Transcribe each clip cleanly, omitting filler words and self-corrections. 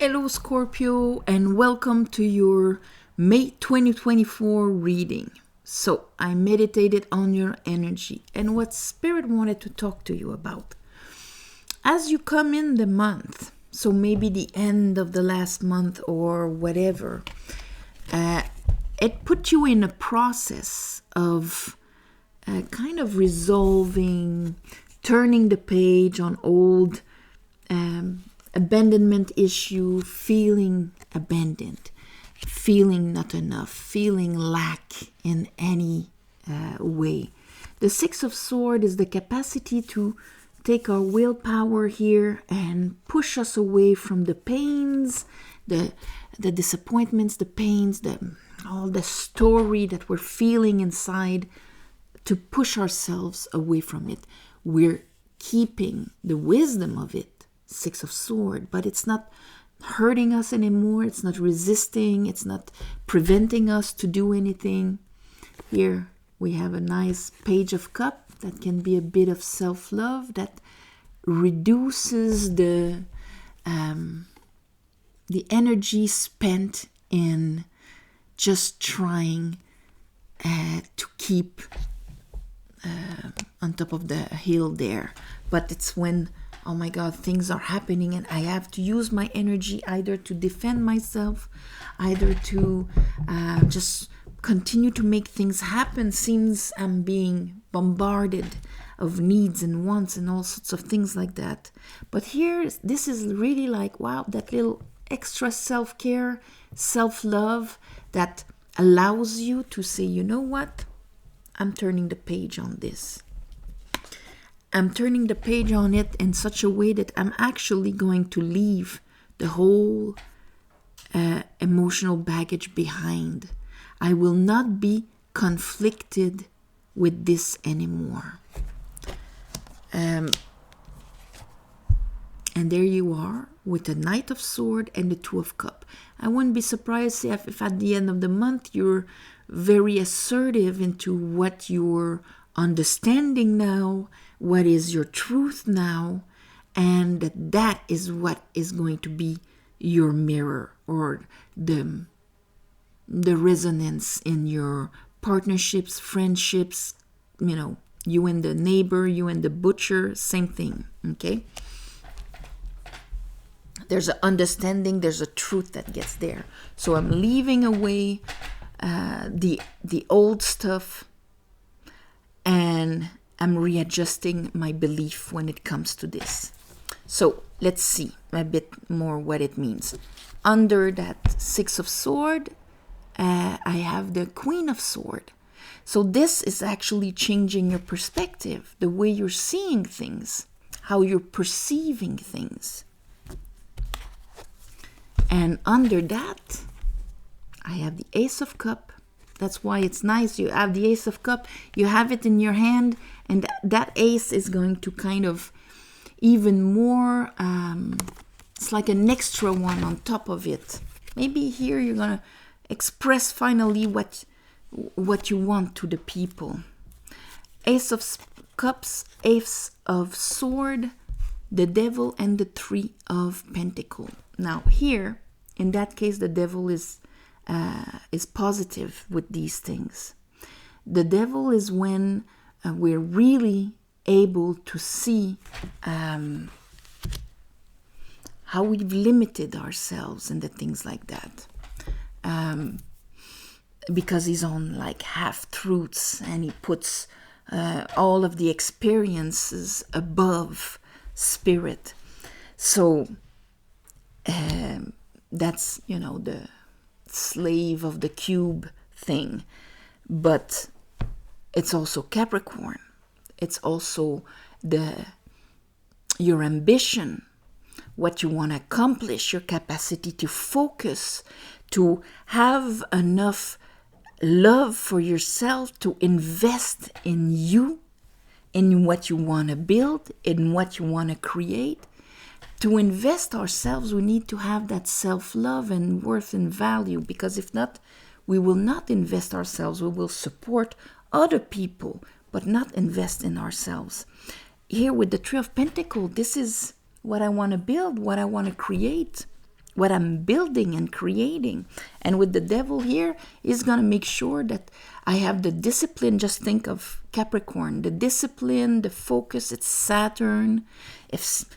Hello, Scorpio, and welcome to your May 2024 reading. So, I meditated on your energy and what Spirit wanted to talk to you about. As you come in the month, so maybe the end of the last month or whatever, it put you in a process of kind of resolving, turning the page on old abandonment issue, feeling abandoned, feeling not enough, feeling lack in any way. The Six of Swords is the capacity to take our willpower here and push us away from the pains, the disappointments, the pains, all the story that we're feeling inside, to push ourselves away from it. We're keeping the wisdom of it, Six of Swords, but it's not hurting us anymore. It's not resisting. It's not preventing us to do anything. Here we have a nice Page of Cups that can be a bit of self-love that reduces the energy spent in just trying to keep on top of the hill there. But it's when, oh my God, things are happening and I have to use my energy either to defend myself, either to just continue to make things happen. Seems I'm being bombarded of needs and wants and all sorts of things like that. But here, this is really like, wow, that little extra self-care, self-love that allows you to say, you know what? I'm turning the page on this. I'm turning the page on it in such a way that I'm actually going to leave the whole emotional baggage behind. I will not be conflicted with this anymore. And there you are with the Knight of Swords and the Two of Cups. I wouldn't be surprised if at the end of the month you're very assertive into what you're understanding now, what is your truth now, and that is what is going to be your mirror or the resonance in your partnerships, friendships, you and the neighbor, you and the butcher, same thing, okay? There's an understanding, there's a truth that gets there. So I'm leaving away the old stuff, and I'm readjusting my belief when it comes to this. So let's see a bit more what it means. Under that Six of Swords, I have the Queen of Swords. So this is actually changing your perspective, the way you're seeing things, how you're perceiving things. And under that, I have the Ace of Cups. That's why it's nice. You have the Ace of Cups, you have it in your hand, and that ace is going to kind of even more, it's like an extra one on top of it. Maybe here you're going to express finally what you want to the people. Ace of Cups, Ace of Swords, the Devil, and the Three of Pentacles. Now here, in that case, the Devil is positive with these things. The Devil is when we're really able to see how we've limited ourselves and the things like that. Because he's on like half-truths and he puts all of the experiences above spirit. So that's, the slave of the cube thing. But it's also Capricorn. It's also your ambition, what you want to accomplish, your capacity to focus, to have enough love for yourself, to invest in you, in what you want to build, in what you want to create. To invest ourselves, we need to have that self-love and worth and value, because if not, we will not invest ourselves. We will support other people, but not invest in ourselves. Here with the Three of Pentacles, this is what I want to build, what I want to create. what I'm building and creating. And with the devil here, he's going to make sure that I have the discipline. Just think of Capricorn, the discipline, the focus. It's Saturn.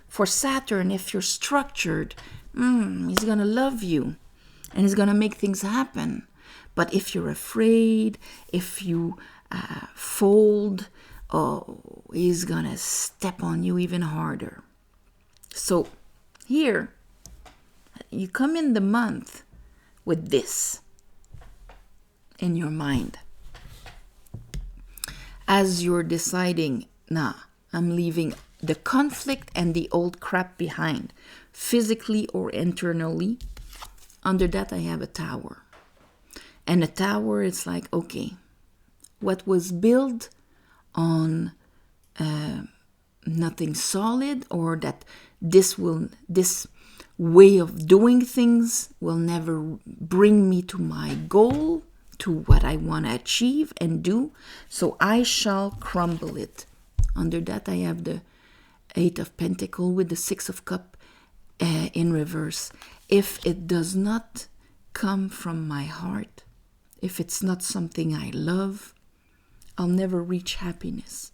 For Saturn, if you're structured, he's going to love you and he's going to make things happen. But if you're afraid, if you fold, he's going to step on you even harder. So here, you come in the month with this in your mind. As you're deciding, nah, I'm leaving the conflict and the old crap behind, physically or internally. Under that, I have a tower. And a tower is like, okay, what was built on nothing solid, or that this way of doing things will never bring me to my goal, to what I want to achieve and do, so I shall crumble it. Under that, I have the 8 of Pentacles with the 6 of Cups in reverse. If it does not come from my heart, if it's not something I love, I'll never reach happiness.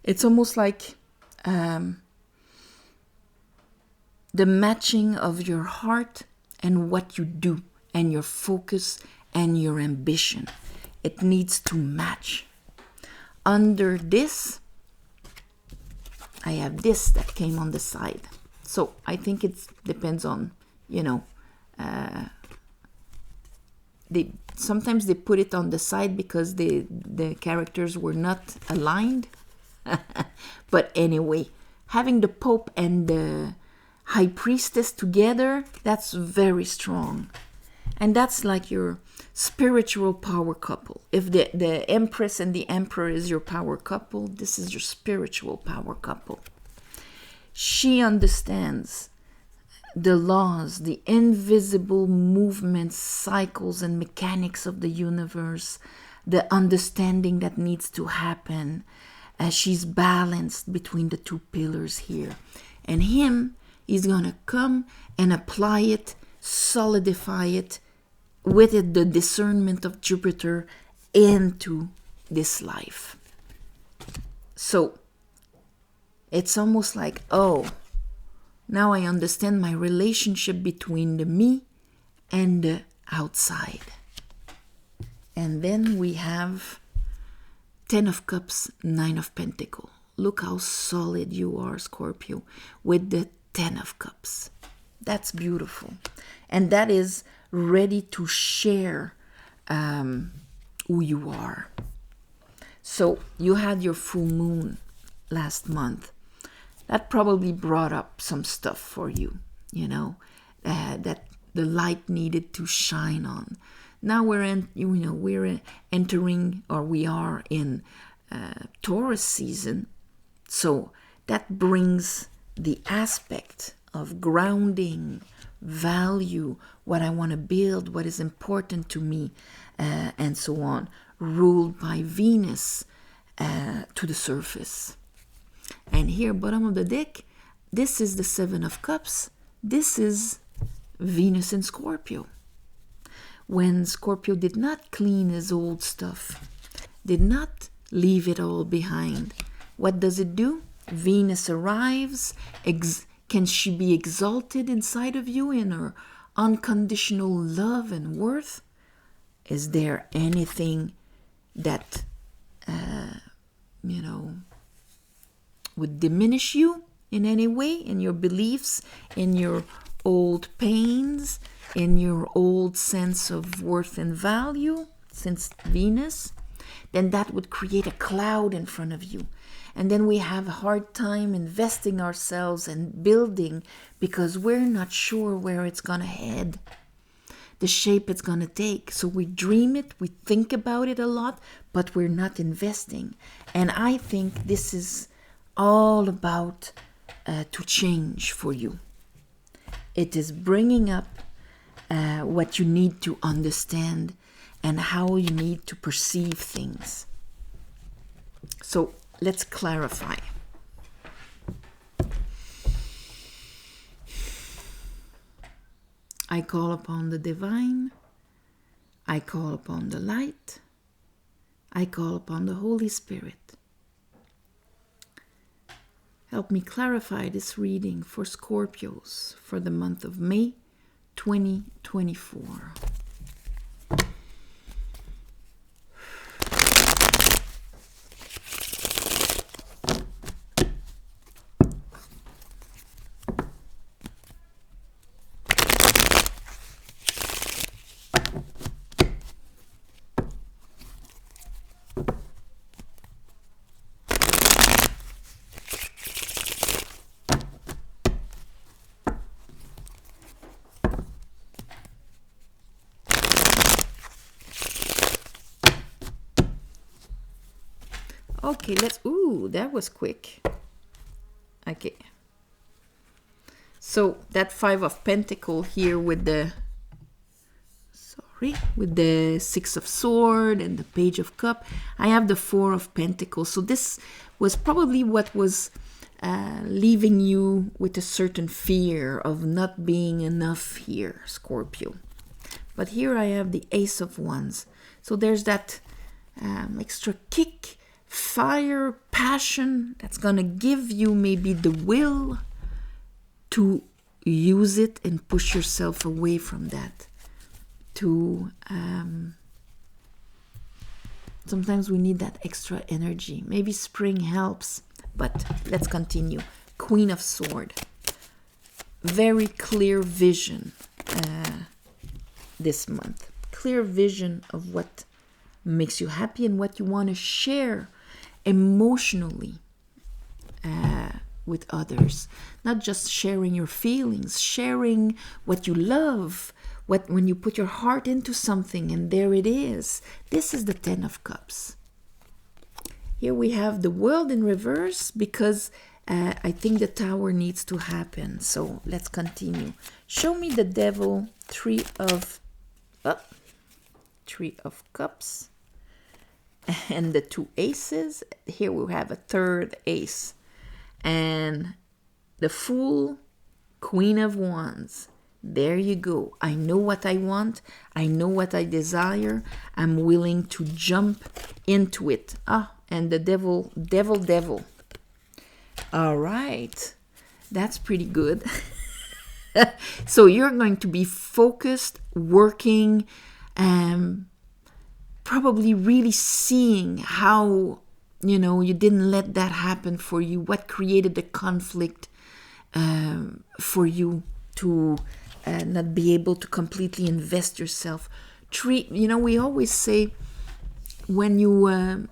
It's almost like the matching of your heart and what you do, and your focus and your ambition. It needs to match. Under this, I have this that came on the side. So I think it depends on, sometimes they put it on the side because the characters were not aligned. But anyway, having the Pope and the High Priestess together, that's very strong. And that's like your spiritual power couple. If the Empress and the Emperor is your power couple, this is your spiritual power couple. She understands the laws, the invisible movements, cycles, and mechanics of the universe, the understanding that needs to happen. She's balanced between the two pillars here. And him, he's going to come and apply it, solidify it, with it the discernment of Jupiter into this life. So it's almost like, oh, now I understand my relationship between the me and the outside. And then we have 10 of Cups, 9 of Pentacles. Look how solid you are, Scorpio, with the 10 of Cups. That's beautiful. And that is ready to share who you are. So you had your full moon last month. That probably brought up some stuff for you, that the light needed to shine on. Now we are in Taurus season. So that brings the aspect of grounding, value, what I want to build, what is important to me, and so on, ruled by Venus to the surface. And here, bottom of the deck, this is the 7 of Cups. This is Venus in Scorpio. When Scorpio did not clean his old stuff, did not leave it all behind, what does it do? Venus arrives. Can she be exalted inside of you in her unconditional love and worth? Is there anything that, would diminish you in any way, in your beliefs, in your old pains, in your old sense of worth and value, since Venus? Then that would create a cloud in front of you. And then we have a hard time investing ourselves and building because we're not sure where it's going to head, the shape it's going to take. So we dream it, we think about it a lot, but we're not investing. And I think this is all about to change for you. It is bringing up what you need to understand and how you need to perceive things. So let's clarify. I call upon the divine. I call upon the light. I call upon the Holy Spirit. Help me clarify this reading for Scorpios for the month of May 2024. Okay, that was quick. Okay. So that 5 of Pentacles here with the, with the 6 of Swords and the Page of Cups. I have the 4 of Pentacles. So this was probably what was leaving you with a certain fear of not being enough here, Scorpio. But here I have the Ace of Wands. So there's that extra kick, fire, passion that's gonna give you maybe the will to use it and push yourself away from that. To sometimes we need that extra energy. Maybe spring helps, but let's continue. Queen of Swords. Very clear vision this month. Clear vision of what makes you happy and what you want to share emotionally with others. Not just sharing your feelings, sharing what you love, when you put your heart into something and there it is. This is the 10 of Cups. Here we have the World in reverse because I think the Tower needs to happen. So let's continue. Show me the Devil, 3 of Cups. And the 2 aces. Here we have a 3rd ace. And the Fool, Queen of Wands. There you go. I know what I want. I know what I desire. I'm willing to jump into it. And the devil. All right. That's pretty good. So you're going to be focused, working, probably really seeing how, you didn't let that happen for you. What created the conflict for you to not be able to completely invest yourself. We always say when you,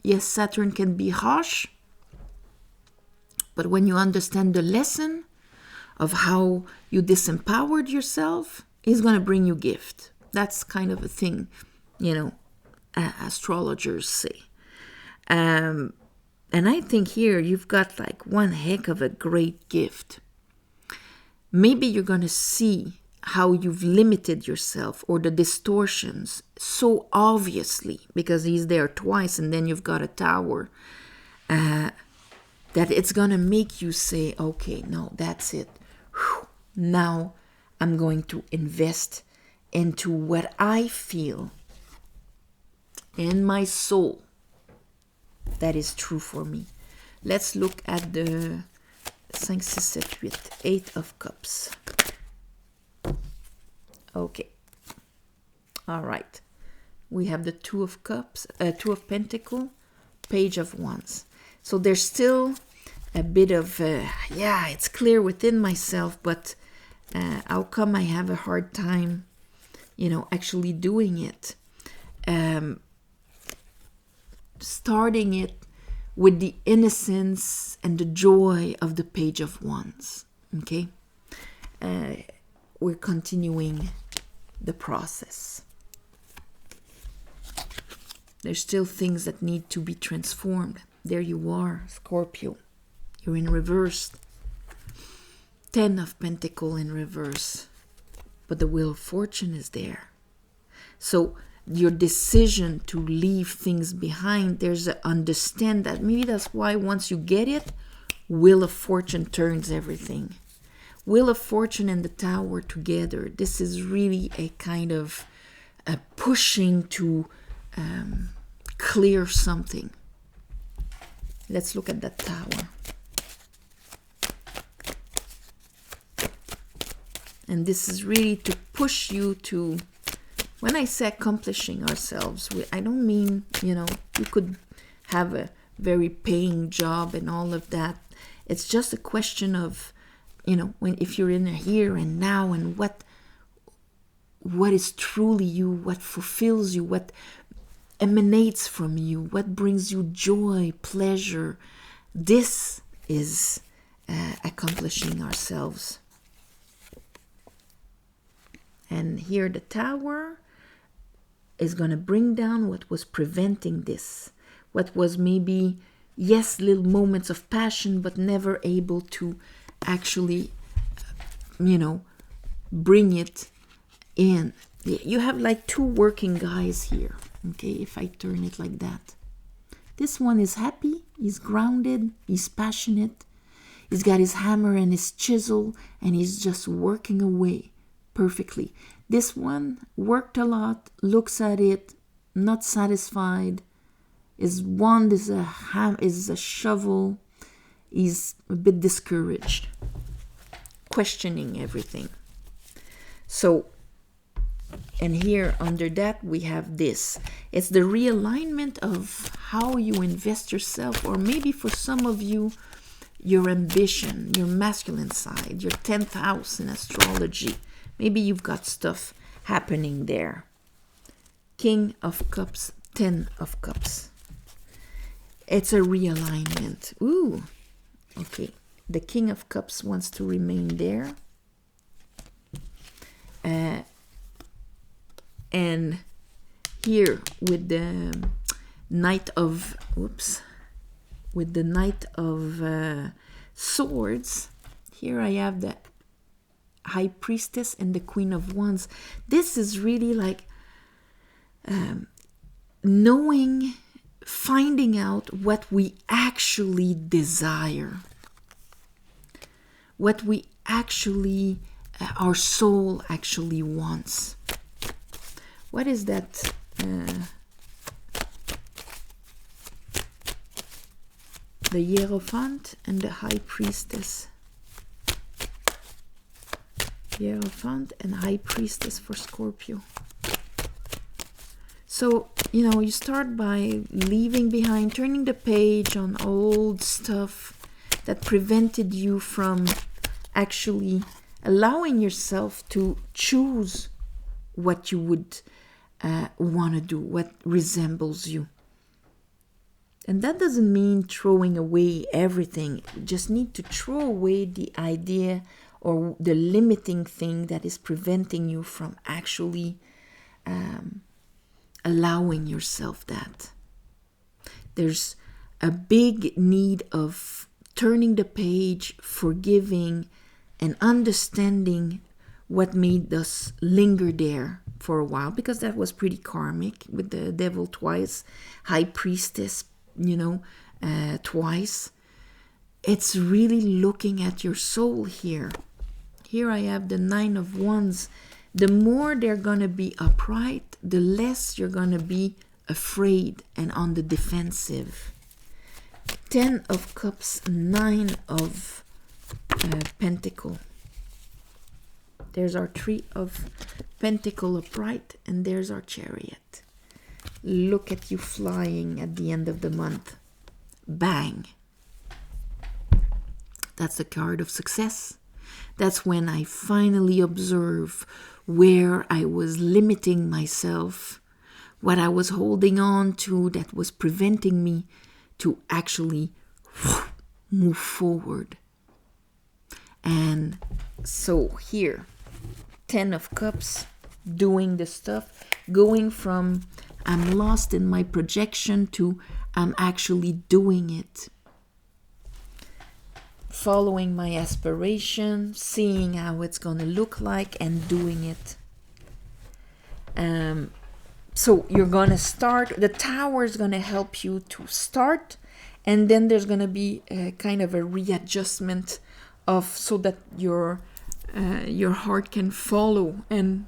yes, Saturn can be harsh, but when you understand the lesson of how you disempowered yourself, he's going to bring you gift. That's kind of a thing, astrologers say. And I think here you've got like one heck of a great gift. Maybe you're going to see how you've limited yourself or the distortions so obviously because he's there twice and then you've got a Tower that it's going to make you say, okay, no, that's it. Whew. Now I'm going to invest into what I feel in my soul that is true for me. Let's look at the 5, 6, 7, 8, 8 of Cups. Okay. All right. We have the 2 of Cups, 2 of Pentacles, Page of Wands. So there's still a bit of, it's clear within myself, but how come I have a hard time, actually doing it? Starting it with the innocence and the joy of the Page of Wands. Okay? We're continuing the process. There's still things that need to be transformed. There you are, Scorpio. You're in reverse. 10 of Pentacles in reverse. But the Wheel of Fortune is there. So your decision to leave things behind, there's a understand that maybe that's why once you get it, Wheel of Fortune turns everything. Wheel of Fortune and the Tower together. This is really a kind of a pushing to clear something. Let's look at that Tower. And this is really to push you to, when I say accomplishing ourselves, I don't mean, you could have a very paying job and all of that. It's just a question of, if you're in a here and now, and what is truly you, what fulfills you, what emanates from you, what brings you joy, pleasure. This is accomplishing ourselves. And here the Tower is going to bring down what was preventing this. What was maybe, yes, little moments of passion, but never able to actually, bring it in. You have like two working guys here. Okay, if I turn it like that. This one is happy, he's grounded, he's passionate. He's got his hammer and his chisel, and he's just working away perfectly. This one worked a lot, looks at it, not satisfied. His wand is a shovel. He's a bit discouraged, questioning everything. So, and here under that we have this. It's the realignment of how you invest yourself, or maybe for some of you, your ambition, your masculine side, your 10th house in astrology. Maybe you've got stuff happening there. King of Cups, 10 of Cups. It's a realignment. Ooh, okay. The King of Cups wants to remain there. And here with the Knight of, with the Knight of Swords, here I have the High Priestess and the Queen of Wands. This is really like knowing, finding out what we actually desire, what we actually, our soul actually wants. What is that? The Hierophant and the High Priestess. Hierophant and High Priestess for Scorpio. So, you start by leaving behind, turning the page on old stuff that prevented you from actually allowing yourself to choose what you would want to do, what resembles you. And that doesn't mean throwing away everything. You just need to throw away the idea or the limiting thing that is preventing you from actually allowing yourself that. There's a big need of turning the page, forgiving, and understanding what made us linger there for a while, because that was pretty karmic with the Devil twice, High Priestess, twice. It's really looking at your soul here. Here I have the Nine of Wands. The more they're going to be upright, the less you're going to be afraid and on the defensive. 10 of Cups, 9 of Pentacle. There's our 3 of Pentacle upright, and there's our Chariot. Look at you flying at the end of the month. Bang. That's the card of success. That's when I finally observe where I was limiting myself, what I was holding on to that was preventing me to actually move forward. And so here, 10 of Cups, doing the stuff, going from I'm lost in my projection to I'm actually doing it. Following my aspiration, seeing how it's going to look like and doing it. So you're going to start, the Tower is going to help you to start, and then there's going to be a kind of a readjustment of so that your your heart can follow, and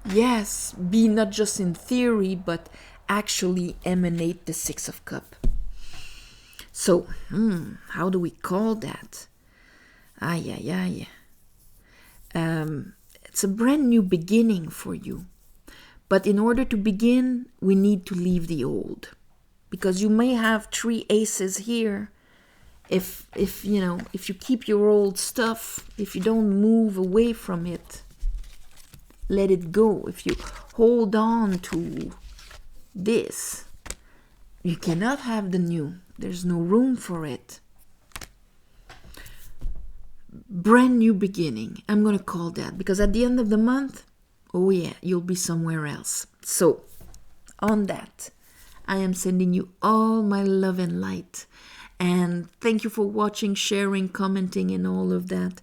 yes, be not just in theory, but actually emanate the Six of Cups. So, how do we call that? It's a brand new beginning for you. But in order to begin, we need to leave the old. Because you may have 3 aces here. If you keep your old stuff, if you don't move away from it, let it go. If you hold on to this, you cannot have the new. There's no room for it. Brand new beginning. I'm going to call that, because at the end of the month, oh yeah, you'll be somewhere else. So, on that, I am sending you all my love and light. And thank you for watching, sharing, commenting, and all of that.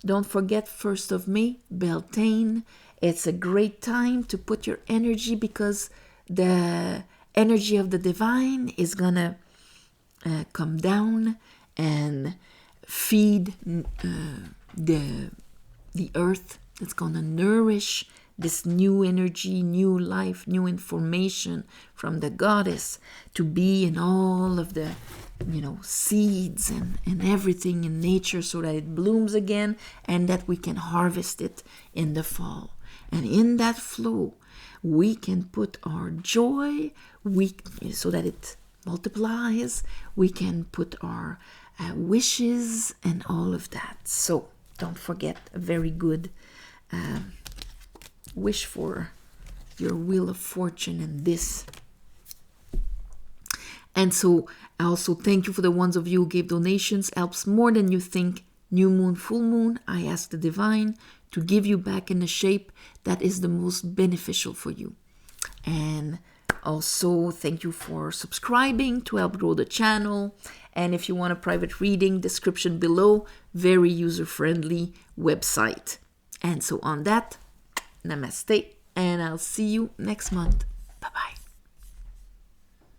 Don't forget, 1st of May, Beltane. It's a great time to put your energy, because the energy of the divine is going to come down and feed the earth. That's going to nourish this new energy, new life, new information from the goddess to be in all of the, seeds and everything in nature, so that it blooms again and that we can harvest it in the fall. And in that flow, we can put our joy, so that it multiplies. We can put our wishes and all of that. So don't forget, a very good wish for your wheel of fortune in this. And so I also thank you for the ones of you who gave donations. Helps more than you think. New moon, full moon, I ask the divine to give you back in a shape that is the most beneficial for you. And also thank you for subscribing to help grow the channel. And if you want a private reading, description below, very user-friendly website. And so on that, namaste, and I'll see you next month.